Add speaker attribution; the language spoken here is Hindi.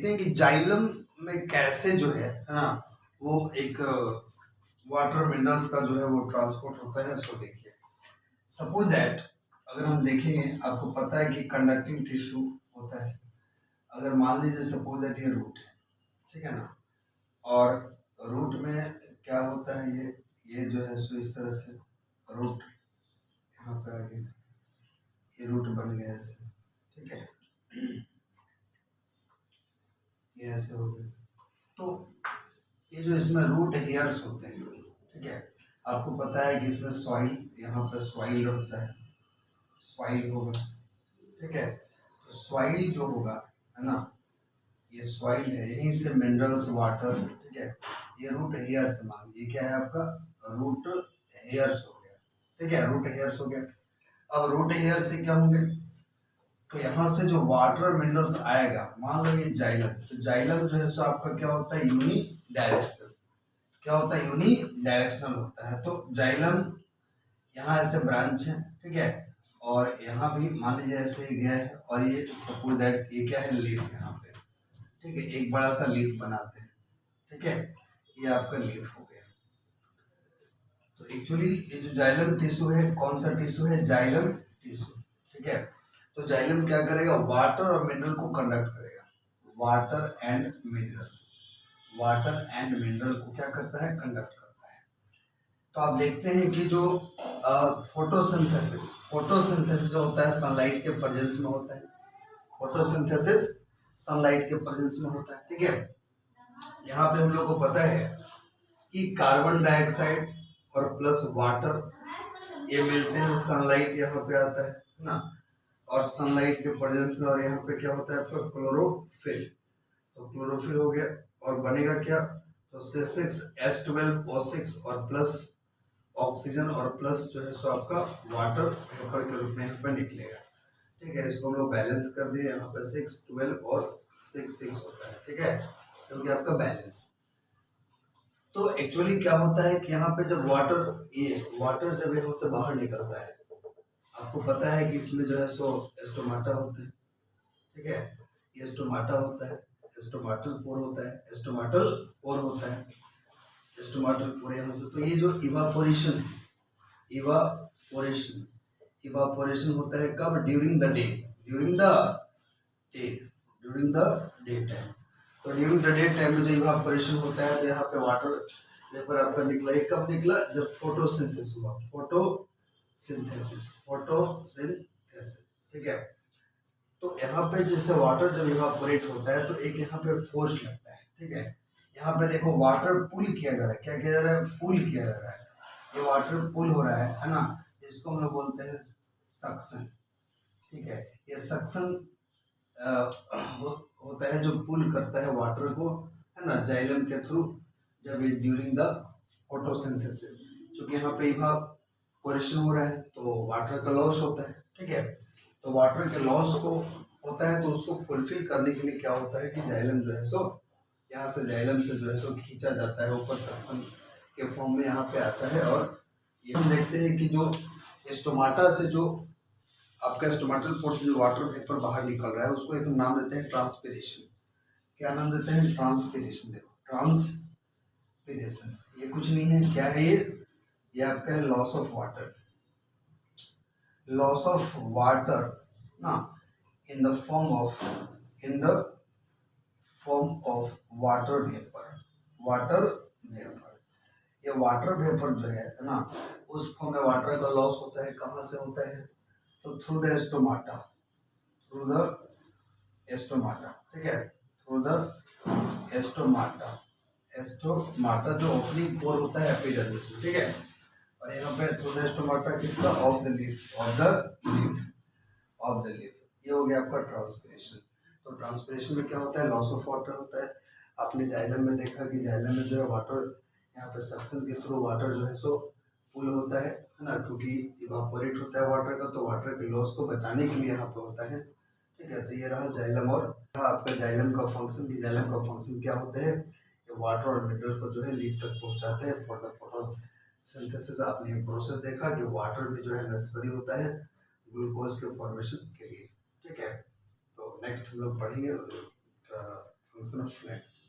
Speaker 1: देखते हैं कि जाइलम में कैसे जो है ना, वो एक वाटर मिनरल्स का जो है वो ट्रांसपोर्ट होता है। इसको देखिए, सपोज दैट अगर हम देखेंगे, आपको पता है कि कंडक्टिंग टिश्यू होता है। अगर मान लीजिए सपोज दैट ये रूट है, ठीक है ना, और रूट में क्या होता है, ये जो है सो इस तरह से रूट यहाँ पे आ गया, ये रूट बन गया ऐसे, ठीक है, ये ऐसे हो गया। तो ये जो इसमें रूट हेयर्स होते हैं, ठीक है, आपको पता है कि इसमें सॉइल, यहाँ पे सॉइल होता है, सॉइल होगा, ठीक है। तो सॉइल जो होगा, है ना, ये सॉइल है, यहीं से मिनरल्स, वाटर, ठीक है, ये रूट हेयर से मान, ये क्या है आपका रूट हेयर्स हो गया, ठीक है, रूट हेयर्स हो गया। अब रूट हेयर से क्या होंगे, तो यहाँ से जो वाटर मिनरल्स आएगा, मान लो ये जाइलम, तो जाइलम जो है सो आपका क्या होता है, यूनि डायरेक्शनल, क्या होता है, यूनि डायरेक्शनल होता है। तो जाइलम यहाँ ऐसे ब्रांच है, ठीक है, और यहाँ भी मान लीजिए ऐसे ही गया है, और ये सपोज दैट ये क्या है, लीफ यहाँ पे, ठीक है, एक बड़ा सा लीफ बनाते हैं, ठीक है, ये आपका लीफ हो गया। तो एक्चुअली ये जो जाइलम टिश्यू है, कौन सा टिश्यू है, जाइलम टिश्यू, ठीक है। तो जाइलम क्या करेगा, वाटर और मिनरल को कंडक्ट करेगा, water and mineral, water and mineral को क्या करता है, कंडक्ट करता है। तो आप देखते हैं कि जो फोटोसिंथेसिस, फोटोसिंथेसिस जो होता है सनलाइट के प्रेजेंस में होता है, फोटोसिंथेसिस सनलाइट के प्रेजेंस में होता है, ठीक है। यहाँ पे हम लोग को पता है कि कार्बन डाइऑक्साइड और प्लस वाटर ये मिलते हैं, सनलाइट यहाँ पे आता है ना, और सनलाइट के प्रेजेंस में, और यहाँ पे क्या होता है आपका क्लोरोफिल, तो क्लोरोफिल हो गया, और बनेगा क्या, तो C6H12O6 और प्लस ऑक्सीजन और प्लस जो है सो आपका वाटर वेपर के रूप में यहाँ पे निकलेगा, ठीक है। इसको हम लोग बैलेंस कर दिए, यहाँ पे 6 12 और 6 6 होता है, ठीक है, क्योंकि आपका बैलेंस। तो एक्चुअली क्या होता है कि यहाँ पे जब वाटर जब यहाँ से बाहर निकलता है, आपको पता है कि इसमें जो है सो एस्टोमाटा होता है, ठीक है, ये एस्टोमाटा होता है, एस्टोमाटल पोर होता है, एस्टोमाटल पोर होता है, एस्टोमाटल पोर यहाँ से। तो ये जो इवापोरेशन है, इवापोरेशन, इवापोरेशन होता है कब, during the day, during the day, during the day time. तो ड्यूरिंग द डे टाइम में जो इवापोरेशन होता है, तो यहाँ पे वाटर वेपर आपका निकला, ये कब निकला, जब फोटोसिंथेसिस हुआ, फोटोसिंथेसिस, फोटोसिंथेसिस, ठीक है। तो यहाँ पे जैसे वाटर जब इवापोरेट होता है, तो एक यहाँ पे फोर्स लगता है, ठीक है। यहाँ पे देखो वाटर पुल किया जा रहा है, क्या किया जा रहा है, पुल किया जा रहा है, ये वाटर पुल हो रहा है ना, इसको हम लोग बोलते हैं सक्शन, ठीक है। ये सक्शन होता है जो पुल करता है वाटर को, है ना, जाइलम के थ्रू, जब ये ड्यूरिंग द फोटोसिंथेसिस, क्योंकि यहाँ पे इवापोरेशन हो रहा है तो वाटर का लॉस होता है, ठीक है। तो वाटर के लॉस को होता है, तो उसको फुलफिल करने के लिए क्या होता है कि जाइलम जो है सो यहाँ से, जाइलम से जो है सो खींचा जाता है ऊपर, सक्शन के फॉर्म में यहाँ पे आता है। और ये हम देखते हैं कि जो स्टोमाटा से जो आपका स्टोमाटल पोर से जो वाटर वेपर बाहर निकल रहा है, उसको एक नाम देते हैं ट्रांसपिरेशन। क्या नाम देते हैं, ट्रांसपिरेशन। देखो ट्रांसपिरेशन ये कुछ नहीं है, क्या है ये आपका है loss of water, loss of water ना, in the form of, in the form of water vapour, water vapour. ये वाटर वेपर जो है ना, उस फॉर्म में वाटर का लॉस होता है, कहाँ से होता है, तो through the stomata, through the stomata, ठीक है, थ्रू द स्टोमाटा, स्टोमाटा जो ओपनिंग पोर होता है एपिडर्मिस में, ठीक है। और यहाँ पे थ्रू द स्टोमाटा किसका, of the leaf, of the leaf, of the leaf. ये हो गया आपका ट्रांसपिरेशन। तो ट्रांसपिरेशन में क्या होता है, लॉस ऑफ वाटर होता है। आपने जाइलम में देखा कि जाइलम में जो है वाटर, यहाँ पे सक्शन के थ्रू वाटर जो है सो पुल होता है ना, क्योंकि इवापोरेट होता है वाटर का, तो वाटर के लॉस को बचाने के लिए यहाँ पे होता है, ठीक है। तो ये रहा जाइलम, और आपका जाइलम का फंक्शन भी, जाइलम का फंक्शन क्या होता है, वाटर और मिनरल को जो है लीफ तक पहुँचाते हैं फॉर द फोटोसिंथेसिस। आपने प्रोसेस देखा कि वाटर भी जो है नेसेसरी होता है ग्लूकोज के फॉर्मेशन के लिए, ठीक है। तो नेक्स्ट हम लोग पढ़ेंगे फंक्शन ऑफ फ्लैट।